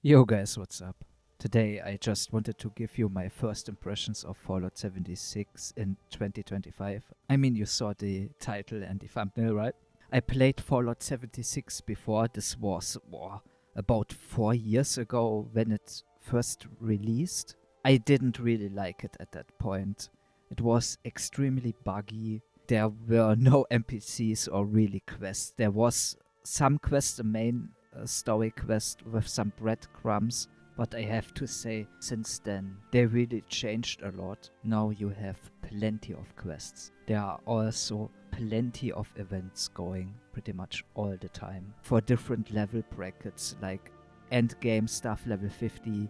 Yo guys, what's up? Today I just wanted to give you my first impressions of Fallout 76 in 2025. I mean, you saw the title and the thumbnail, right? I played Fallout 76 before. This was about 4 years ago when it first released. I didn't really like it at that point. It was extremely buggy. There were no NPCs or really quests. There was some quests, the main story quest with some breadcrumbs, but I have to say, since then, they really changed a lot. Now you have plenty of quests. There are also plenty of events going pretty much all the time for different level brackets, like end game stuff level 50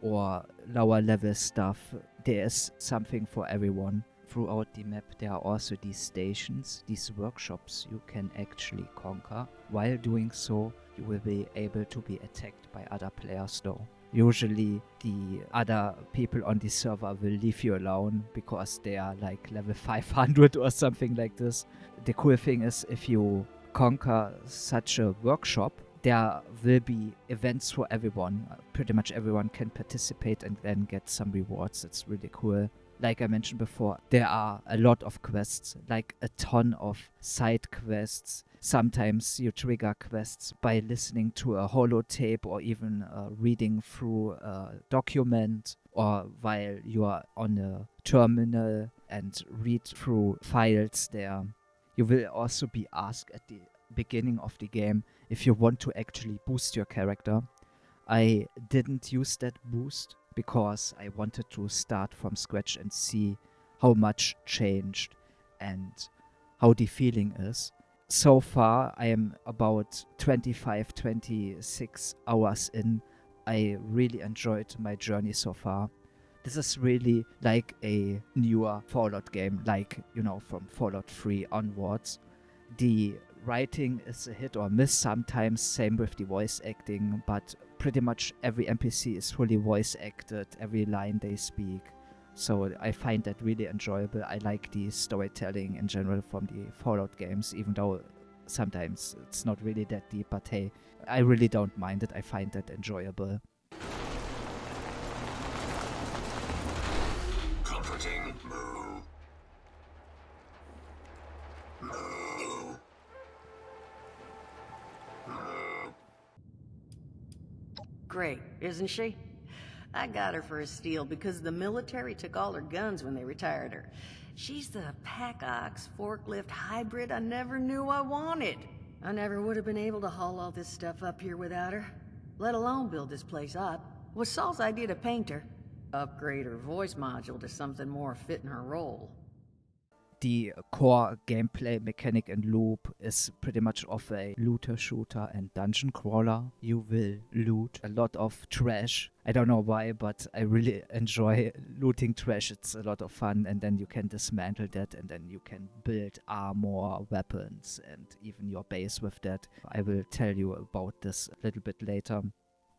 or lower level stuff. There's something for everyone. Throughout the map there are also these stations, these workshops you can actually conquer. While doing so, you will be able to be attacked by other players though. Usually the other people on the server will leave you alone because they are like level 500 or something like this. The cool thing is, if you conquer such a workshop, there will be events for everyone. Pretty much everyone can participate and then get some rewards. It's really cool. Like I mentioned before, there are a lot of quests, like a ton of side quests. Sometimes you trigger quests by listening to a holotape or even reading through a document, or while you are on a terminal and read through files there. You will also be asked at the beginning of the game if you want to actually boost your character. I didn't use that boost because I wanted to start from scratch and see how much changed and how the feeling is. So far, I am about 26 hours in. I really enjoyed my journey so far. This is really like a newer Fallout game, like, from Fallout 3 onwards. The writing is a hit or miss sometimes, same with the voice acting, but pretty much every NPC is fully voice acted, every line they speak. So I find that really enjoyable. I like the storytelling in general from the Fallout games, even though sometimes it's not really that deep, but hey, I really don't mind it. I find that enjoyable. Comforting. Moo. Moo. Moo. Great, isn't she? I got her for a steal because the military took all her guns when they retired her. She's the pack ox forklift hybrid I never knew I wanted. I never would have been able to haul all this stuff up here without her, let alone build this place up. Was Saul's idea to paint her, upgrade her voice module to something more fitting her role. The core gameplay mechanic and loop is pretty much of a looter shooter and dungeon crawler. You will loot a lot of trash. I don't know why, but I really enjoy looting trash. It's a lot of fun, and then you can dismantle that, and then you can build armor, weapons, and even your base with that. I will tell you about this a little bit later.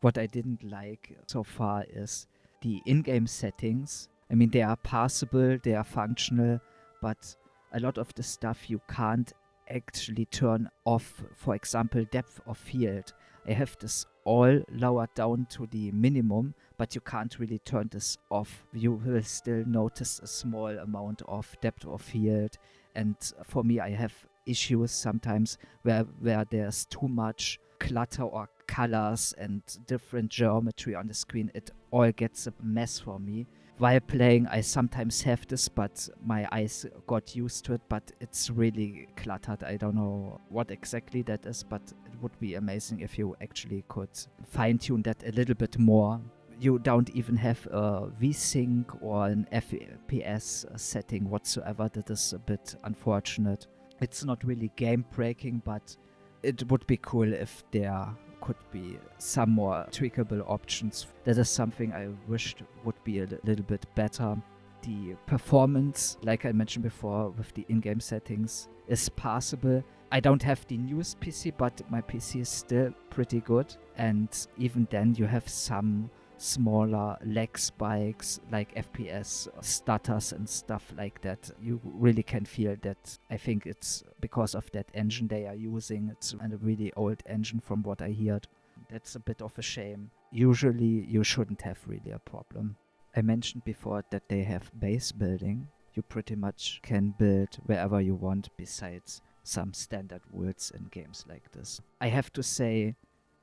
What I didn't like so far is the in-game settings. I mean, they are passable, they are functional, but a lot of the stuff you can't actually turn off. For example, depth of field. I have this all lowered down to the minimum, but you can't really turn this off. You will still notice a small amount of depth of field, and for me, I have issues sometimes where there's too much clutter or colors and different geometry on the screen. It all gets a mess for me. While playing, I sometimes have this, but my eyes got used to it, but it's really cluttered. I don't know what exactly that is, but it would be amazing if you actually could fine-tune that a little bit more. You don't even have a VSync or an FPS setting whatsoever. That is a bit unfortunate. It's not really game-breaking, but it would be cool if there could be some more tweakable options. That is something I wished would be a little bit better. The performance, like I mentioned before, with the in-game settings is passable. I don't have the newest PC, but my PC is still pretty good. And even then you have some smaller lag spikes, like FPS stutters and stuff like that. You really can feel that. I think it's because of that engine they are using. It's a really old engine from what I heard. That's a bit of a shame. usually you shouldn't have really a problem. I mentioned before that they have base building. You pretty much can build wherever you want besides some standard rules in games like this. I have to say,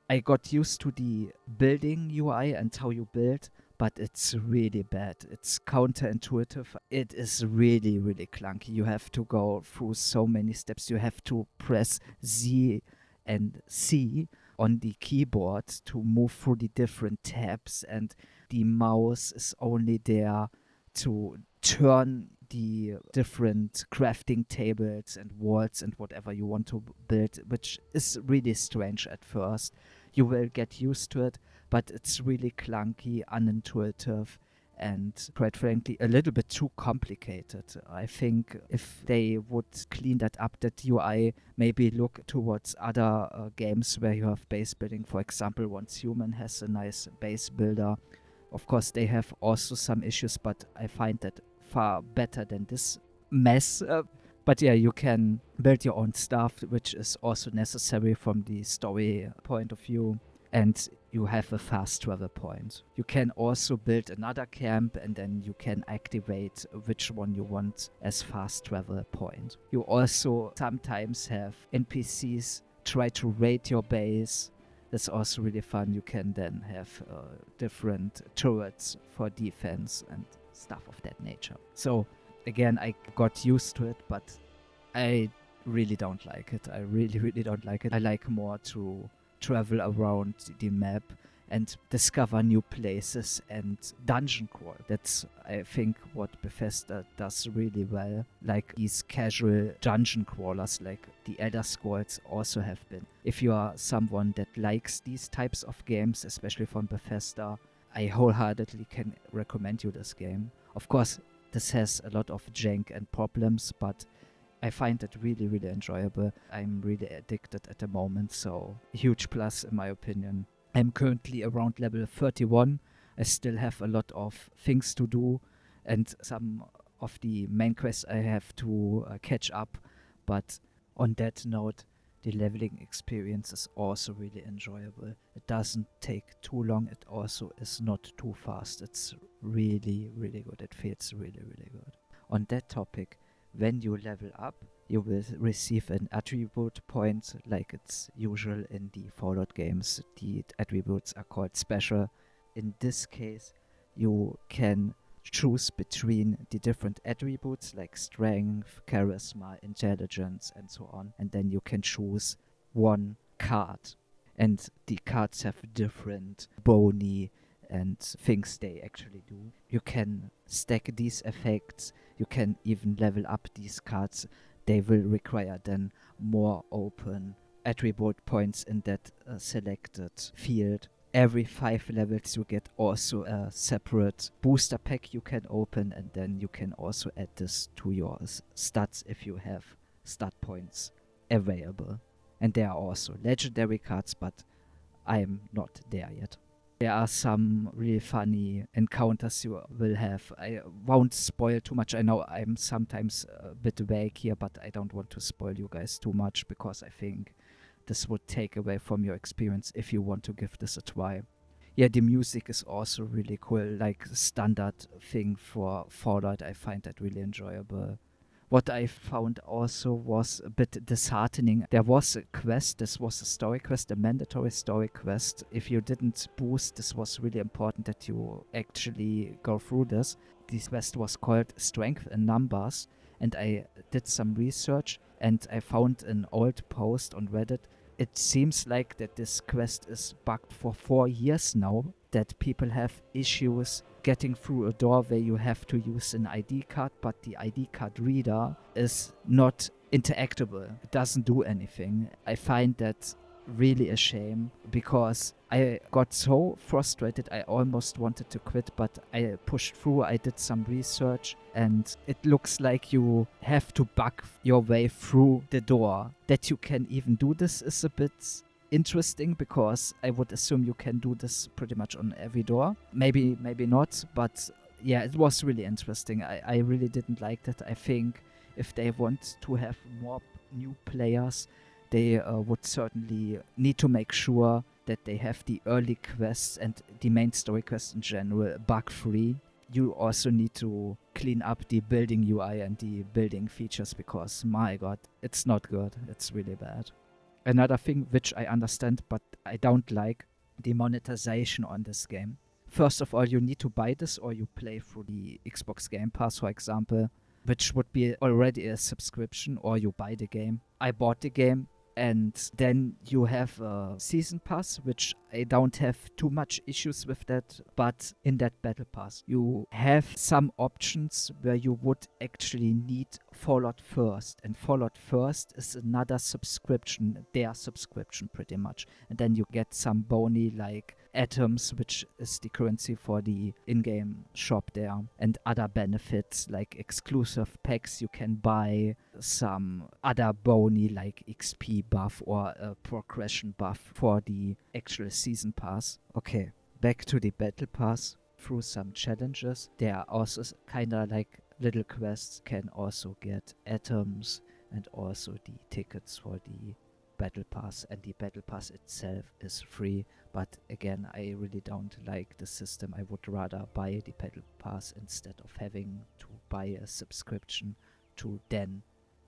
I got used to the building UI and how you build, but it's really bad. It's counterintuitive. It is really, really clunky. You have to go through so many steps. You have to press Z and C on the keyboard to move through the different tabs, and the mouse is only there to turn the different crafting tables and walls and whatever you want to build, which is really strange at first. You will get used to it, but it's really clunky, unintuitive, and quite frankly, a little bit too complicated. I think if they would clean that up, that UI, maybe look towards other games where you have base building. For example, Once Human has a nice base builder. Of course, they have also some issues, but I find that far better than this mess. But yeah, you can build your own stuff, which is also necessary from the story point of view. And you have a fast travel point. You can also build another camp, and then you can activate which one you want as fast travel point. You also sometimes have NPCs try to raid your base. That's also really fun. You can then have different turrets for defense and stuff of that nature. So again, I got used to it, but I really don't like it. I really, really don't like it. I like more to travel around the map and discover new places and dungeon crawl. That's, I think, what Bethesda does really well. Like these casual dungeon crawlers, like the Elder Scrolls also have been. If you are someone that likes these types of games, especially from Bethesda, I wholeheartedly can recommend you this game. Of course, this has a lot of jank and problems, but I find it really, really enjoyable. I'm really addicted at the moment, so huge plus in my opinion. I'm currently around level 31. I still have a lot of things to do, and some of the main quests I have to catch up. But on that note, the leveling experience is also really enjoyable. It doesn't take too long. It also is not too fast. It's really, really good. It feels really, really good. On that topic, when you level up, you will receive an attribute point like it's usual in the Fallout games. The attributes are called special. In this case, you can choose between the different attributes like strength, charisma, intelligence, and so on. And then you can choose one card. And the cards have different boni and things they actually do. You can stack these effects. You can even level up these cards. They will require then more open attribute points in that selected field. Every 5 levels you get also a separate booster pack you can open, and then you can also add this to your stats if you have stat points available. And there are also legendary cards, but I'm not there yet. There are some really funny encounters you will have. I won't spoil too much. I know I'm sometimes a bit vague here, but I don't want to spoil you guys too much because I think this would take away from your experience if you want to give this a try. Yeah, the music is also really cool, like standard thing for Fallout. I find that really enjoyable. What I found also was a bit disheartening. There was a quest, this was a story quest, a mandatory story quest. If you didn't boost, this was really important that you actually go through this. This quest was called Strength in Numbers, and I did some research and I found an old post on Reddit. It seems like that this quest is bugged for 4 years now, that people have issues getting through a door where you have to use an ID card, but the ID card reader is not interactable. It doesn't do anything. I find that really a shame because I got so frustrated. I almost wanted to quit, but I pushed through. I did some research and it looks like you have to bug your way through the door. That you can even do this is a bit interesting because I would assume you can do this pretty much on every door. Maybe not, but yeah, it was really interesting. I really didn't like that. I think if they want to have more new players, they would certainly need to make sure that they have the early quests and the main story quests in general bug-free. You also need to clean up the building UI and the building features because, my god, it's not good. It's really bad. Another thing which I understand but I don't like, the monetization on this game. First of all, you need to buy this or you play through the Xbox Game Pass, for example, which would be already a subscription, or you buy the game. I bought the game. And then you have a season pass, which I don't have too much issues with that. But in that battle pass, you have some options where you would actually need Fallout First. And Fallout First is another subscription, their subscription pretty much. And then you get some boni like atoms, which is the currency for the in-game shop there. And other benefits like exclusive packs you can buy, some other boni like XP buff or a progression buff for the actual season pass. Okay, back to the battle pass. Through some challenges, there are also kind of like little quests, can also get atoms and also the tickets for the battle pass, and the battle pass itself is free. But again, I really don't like the system. I would rather buy the battle pass instead of having to buy a subscription to then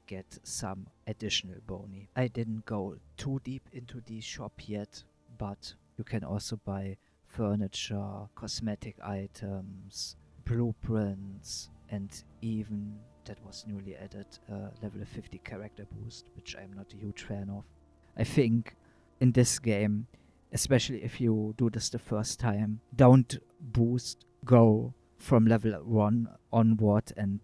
get some additional boni. I didn't go too deep into the shop yet, but you can also buy furniture, cosmetic items, blueprints, and even, that was newly added, level 50 character boost, which I'm not a huge fan of. I think in this game, especially if you do this the first time, don't boost, go from level 1 onward and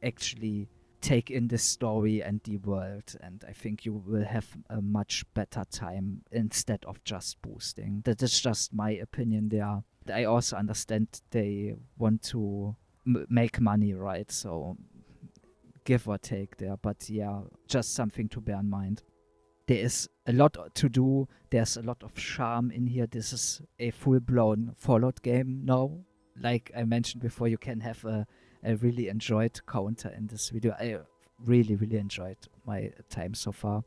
actually take in the story and the world, and I think you will have a much better time instead of just boosting. That is just my opinion there. I also understand they want to make money, right? So give or take there, but yeah, just something to bear in mind. There is a lot to do. There's a lot of charm in here. This is a full-blown Fallout game now. Like I mentioned before, you can have I really enjoyed counter in this video. I really, really enjoyed my time so far.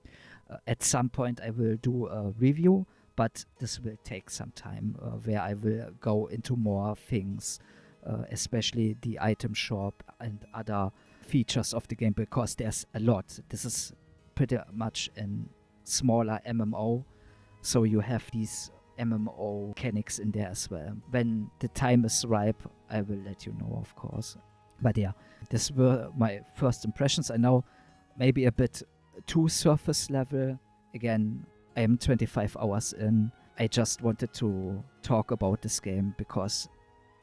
At some point I will do a review, but this will take some time where I will go into more things, especially the item shop and other features of the game, because there's a lot. This is pretty much a smaller MMO, so you have these MMO mechanics in there as well. When the time is ripe, I will let you know, of course. But yeah, these were my first impressions. I know maybe a bit too surface level. Again, I am 25 hours in. I just wanted to talk about this game because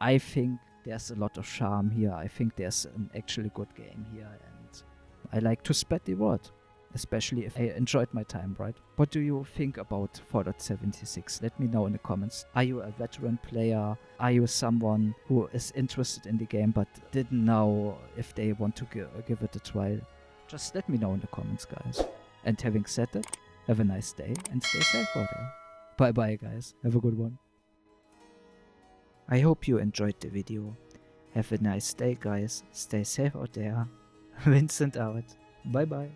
I think there's a lot of charm here. I think there's an actually good game here, and I like to spread the word, especially if I enjoyed my time, right? What do you think about Fallout 76? Let me know in the comments. Are you a veteran player? Are you someone who is interested in the game but didn't know if they want to give it a try? Just let me know in the comments, guys. And having said that, have a nice day and stay safe out there. Bye bye, guys. Have a good one. I hope you enjoyed the video. Have a nice day, guys. Stay safe out there. Vincent out. Bye bye.